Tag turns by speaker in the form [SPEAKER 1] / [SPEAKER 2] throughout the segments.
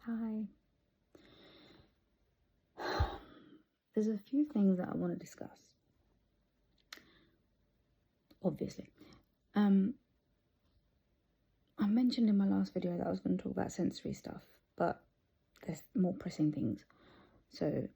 [SPEAKER 1] Hi. There's a few things that I want to discuss. Obviously. I mentioned in my last video that I was going to talk about sensory stuff, but there's more pressing things. So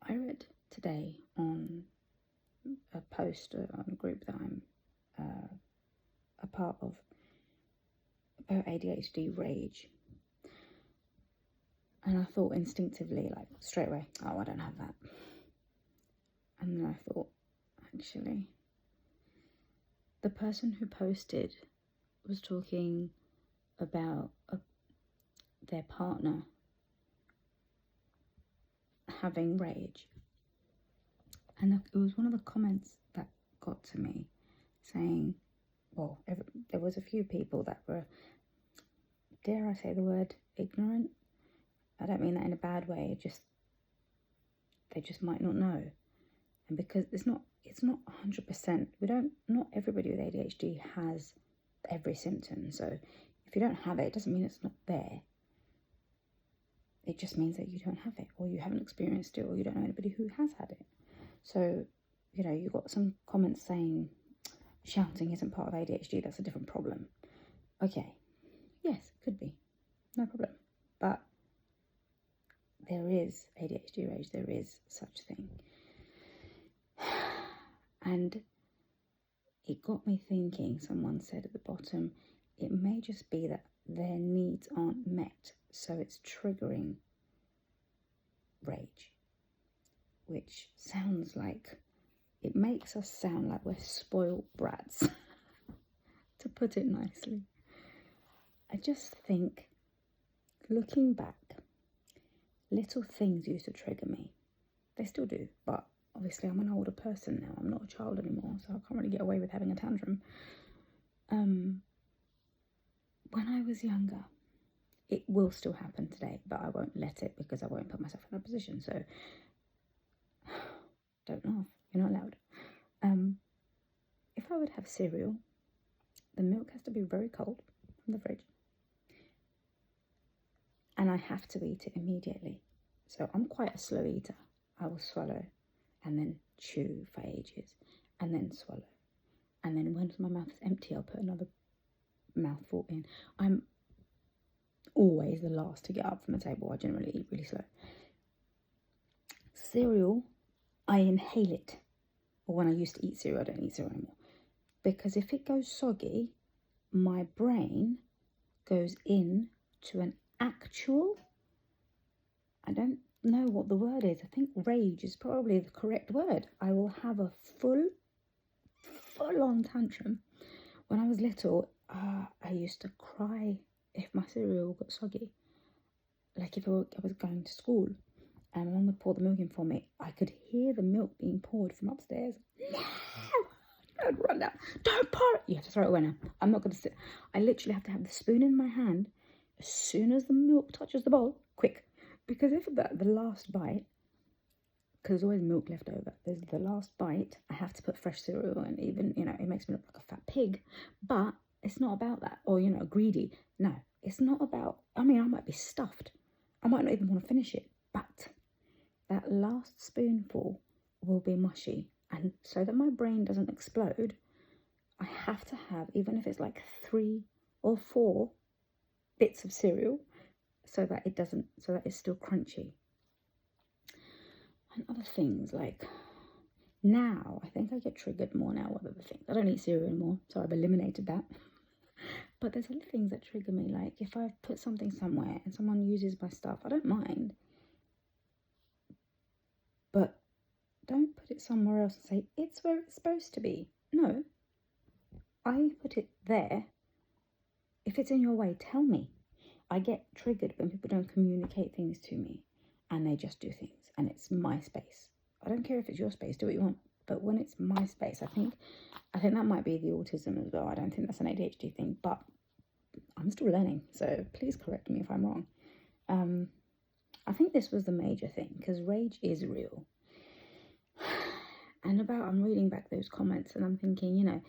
[SPEAKER 1] I read today on a post on a group that I'm a part of about ADHD rage. And I thought instinctively, like straight away, oh, I don't have that. And then I thought, actually, the person who posted was talking about their partner having rage. And it was one of the comments that got to me saying, well, there was a few people that were, dare I say the word, ignorant? I don't mean that in a bad way, they just might not know. And because it's not 100%, not everybody with ADHD has every symptom. So if you don't have it, it doesn't mean it's not there. It just means that you don't have it, or you haven't experienced it, or you don't know anybody who has had it. So, you got some comments saying shouting isn't part of ADHD, that's a different problem. Okay, yes, it could be, no problem. But there is ADHD rage, there is such thing. And it got me thinking, someone said at the bottom, it may just be that their needs aren't met, so it's triggering rage, which sounds like, it makes us sound like we're spoilt brats, to put it nicely. I just think, looking back, little things used to trigger me. They still do, but obviously I'm an older person now. I'm not a child anymore, so I can't really get away with having a tantrum. When I was younger, it will still happen today, but I won't let it because I won't put myself in a position. So don't laugh, you're not allowed. If I would have cereal, the milk has to be very cold from the fridge, and I have to eat it immediately. So I'm quite a slow eater. I will swallow and then chew for ages and then swallow. And then once my mouth is empty, I'll put another mouthful in. I'm always the last to get up from the table. I generally eat really slow. Cereal, I inhale it. Or when I used to eat cereal, I don't eat cereal anymore. Because if it goes soggy, my brain goes in to an actual, I don't know what the word is. I think rage is probably the correct word. I will have a full-on tantrum. When I was little, I used to cry if my cereal got soggy. Like if I was going to school and my mum would pour the milk in for me, I could hear the milk being poured from upstairs. No! I'd run down. Don't pour it! You have to throw it away now. I'm not going to sit. I literally have to have the spoon in my hand as soon as the milk touches the bowl. Quick. Because if the last bite, because there's always milk left over, there's the last bite, I have to put fresh cereal, and even, it makes me look like a fat pig. But it's not about that, or, greedy. No, it's not about, I might be stuffed. I might not even want to finish it, but that last spoonful will be mushy. And so that my brain doesn't explode, I have to have, even if it's like 3 or 4 bits of cereal, so that it's still crunchy. And other things, like now, I think I get triggered more now with other things. I don't eat cereal anymore, so I've eliminated that. But there's other things that trigger me, like if I put something somewhere and someone uses my stuff, I don't mind. But don't put it somewhere else and say, it's where it's supposed to be. No, I put it there. If it's in your way, tell me. I get triggered when people don't communicate things to me and they just do things, and it's my space. I don't care if it's your space, do what you want. But when it's my space, I think that might be the autism as well. I don't think that's an ADHD thing, but I'm still learning, so please correct me if I'm wrong. I think this was the major thing, because rage is real. And I'm reading back those comments and I'm thinking,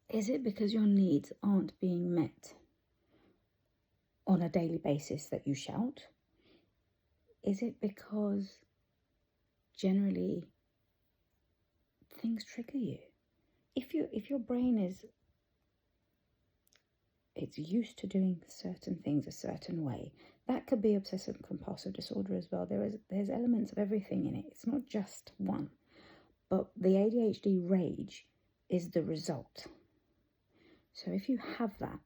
[SPEAKER 1] is it because your needs aren't being met? on a daily basis that you shout? Is it because generally things trigger you? If your brain it's used to doing certain things a certain way, that could be obsessive compulsive disorder as well. There's elements of everything in it. It's not just one. But the ADHD rage is the result. So if you have that,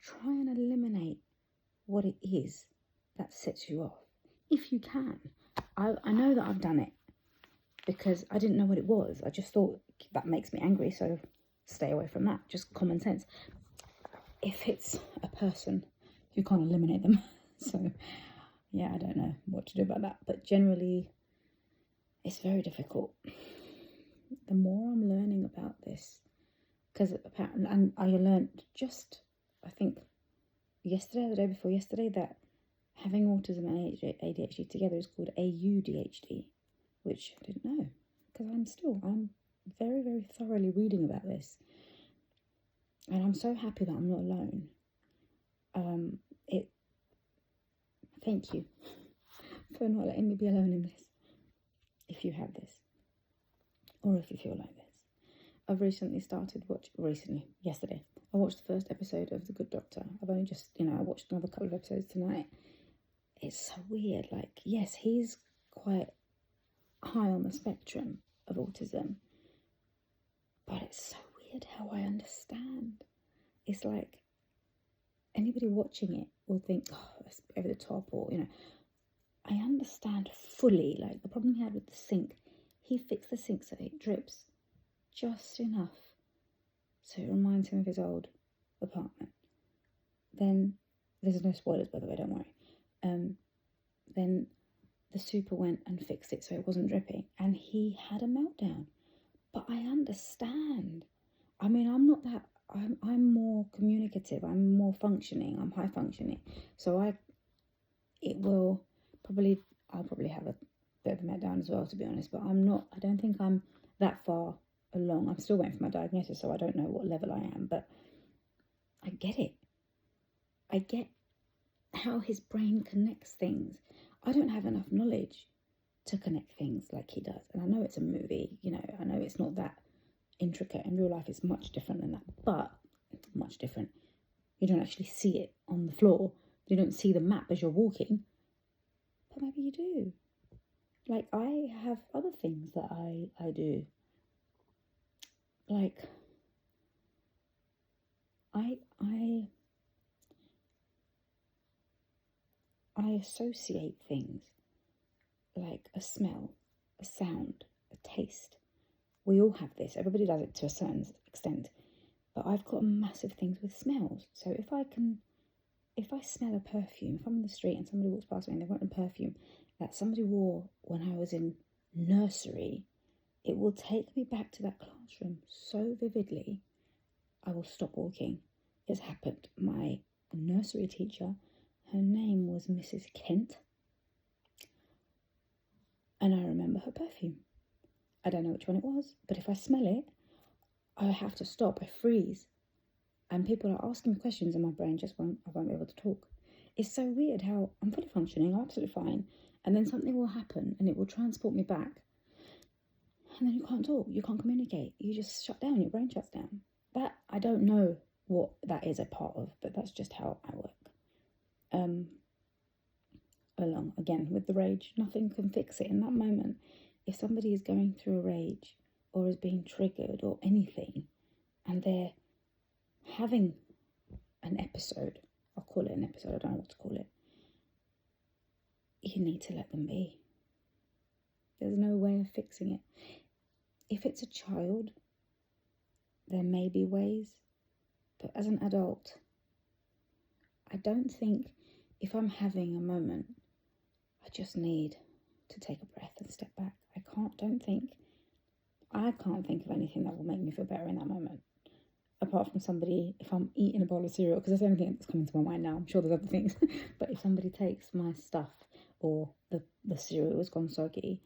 [SPEAKER 1] try and eliminate what it is that sets you off, if you can. I know that I've done it because I didn't know what it was. I just thought that makes me angry, so stay away from that. Just common sense. If it's a person, you can't eliminate them. So yeah, I don't know what to do about that. But generally, it's very difficult. The more I'm learning about this, because apparently, and I learned just, I think, yesterday or the day before yesterday, that having autism and ADHD together is called AUDHD, which I didn't know, because I'm very, very thoroughly reading about this. And I'm so happy that I'm not alone. Thank you for not letting me be alone in this. If you have this, or if you feel like this. I've yesterday, I watched the first episode of The Good Doctor. I've only just, I watched another couple of episodes tonight. It's so weird. Like, yes, he's quite high on the spectrum of autism, but it's so weird how I understand. It's like anybody watching it will think, oh, that's over the top, or, I understand fully. Like the problem he had with the sink, he fixed the sink so it drips just enough so it reminds him of his old apartment. Then, there's no spoilers, by the way, don't worry. Then the super went and fixed it so it wasn't dripping, and he had a meltdown. But I understand. I mean, I'm more communicative, I'm more functioning, I'm high functioning. So I'll probably have a bit of a meltdown as well, to be honest, but I don't think I'm that far along. I'm still waiting for my diagnosis, so I don't know what level I am, but I get it. I get how his brain connects things. I don't have enough knowledge to connect things like he does. And I know it's a movie, I know it's not that intricate. In real life, it's much different than that, but much different. You don't actually see it on the floor. You don't see the map as you're walking, but maybe you do. Like, I have other things that I do. Like, I associate things like a smell, a sound, a taste. We all have this. Everybody does it to a certain extent. But I've got massive things with smells. So if I smell a perfume, if I'm on the street and somebody walks past me and they've got a perfume that somebody wore when I was in nursery, it will take me back to that classroom so vividly, I will stop walking. It's happened. My nursery teacher, her name was Mrs. Kent, and I remember her perfume. I don't know which one it was, but if I smell it, I have to stop. I freeze. And people are asking me questions and my brain I won't be able to talk. It's so weird how I'm fully functioning, I'm absolutely fine, and then something will happen and it will transport me back. And then you can't talk, you can't communicate, you just shut down, your brain shuts down. That, I don't know what that is a part of, but that's just how I work. Along, again, with the rage, nothing can fix it in that moment. If somebody is going through a rage or is being triggered or anything, and they're having an episode, I'll call it an episode, I don't know what to call it, you need to let them be. There's no way of fixing it. If it's a child, there may be ways, but as an adult, I don't think, if I'm having a moment, I just need to take a breath and step back. I can't think of anything that will make me feel better in that moment. Apart from somebody, if I'm eating a bowl of cereal, because that's the only thing that's coming to my mind now. I'm sure there's other things. But if somebody takes my stuff or the cereal has gone soggy,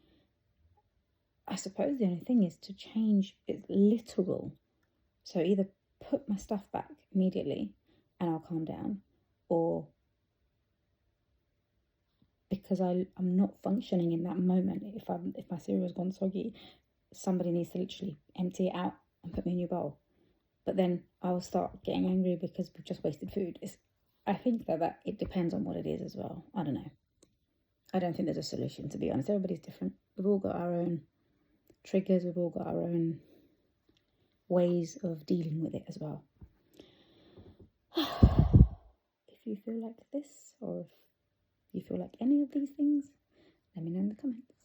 [SPEAKER 1] I suppose the only thing is to change. It's literal. So either put my stuff back immediately and I'll calm down, or because I'm not functioning in that moment. If my cereal's gone soggy, somebody needs to literally empty it out and put me a new bowl. But then I'll start getting angry because we've just wasted food. I think that it depends on what it is as well. I don't know. I don't think there's a solution, to be honest. Everybody's different. We've all got our own triggers. We've all got our own ways of dealing with it as well. If you feel like this, or if you feel like any of these things, let me know in the comments.